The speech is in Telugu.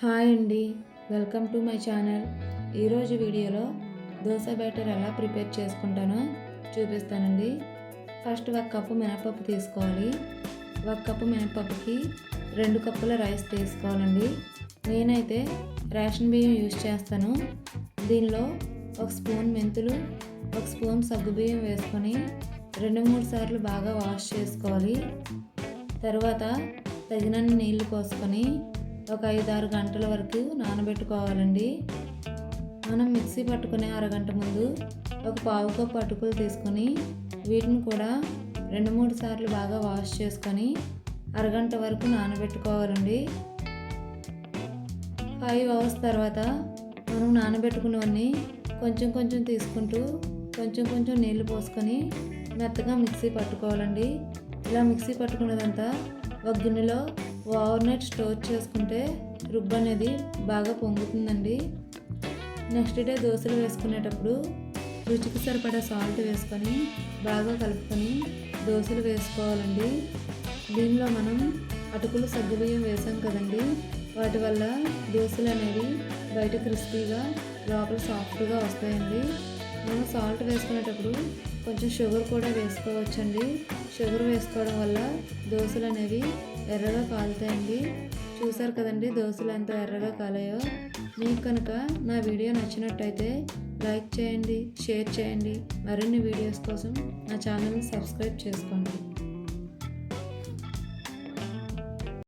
హాయ్ అండి, వెల్కమ్ టు మై ఛానల్. ఈరోజు వీడియోలో దోశ బ్యాటర్ ఎలా ప్రిపేర్ చేసుకుంటానో చూపిస్తానండి. ఫస్ట్ 1 కప్పు మినపప్పు తీసుకోవాలి. 1 కప్పు మినపప్పుకి 2 కప్పుల రైస్ తీసుకోవాలండి. నేనైతే రేషన్ బియ్యం యూజ్ చేస్తాను. దీనిలో 1 స్పూన్ మెంతులు, 1 స్పూన్ సగ్గుబియ్యం వేసుకొని 2-3 సార్లు బాగా వాష్ చేసుకోవాలి. తర్వాత తగినన్ని నీళ్లు పోసుకొని ఒక 5-6 గంటల వరకు నానబెట్టుకోవాలండి. మనం మిక్సీ పట్టుకునే అరగంట ముందు ఒక పావు కప్పు అటుకులు తీసుకొని వీటిని కూడా 2-3 సార్లు బాగా వాష్ చేసుకొని అరగంట వరకు నానబెట్టుకోవాలండి. 5 అవర్స్ తర్వాత మనం నానబెట్టుకున్నవన్నీ కొంచెం కొంచెం తీసుకుంటూ కొంచెం నీళ్లు పోసుకొని మెత్తగా మిక్సీ పట్టుకోవాలండి. ఇలా మిక్సీ పట్టుకున్నదంతా ఒక గిన్నెలో ఓవర్ నైట్ స్టోర్ చేసుకుంటే రుబ్బు అనేది బాగా పొంగుతుందండి. నెక్స్ట్ డే దోశలు వేసుకునేటప్పుడు రుచికి సరిపడా సాల్ట్ వేసుకొని బాగా కలుపుకొని దోశలు వేసుకోవాలండి. దీనిలో మనం అటుకులు సగ్గుబియ్యం వేసాం కదండి, వాటి వల్ల దోశలు అనేవి బయట క్రిస్పీగా లోపల సాఫ్ట్గా వస్తాయండి. మనం సాల్ట్ వేసుకునేటప్పుడు కొంచెం షుగర్ కూడా వేసుకోవచ్చండి. షుగర్ వేసుకోవడం వల్ల దోశలు అనేవి ఎర్రగా కాలుతాయండి. చూసారు కదండి దోశలు ఎంత ఎర్రగా కాలాయో. మీకు కనుక నా వీడియో నచ్చినట్టయితే లైక్ చేయండి, షేర్ చేయండి. మరిన్ని వీడియోస్ కోసం నా ఛానల్ని సబ్స్క్రైబ్ చేసుకోండి.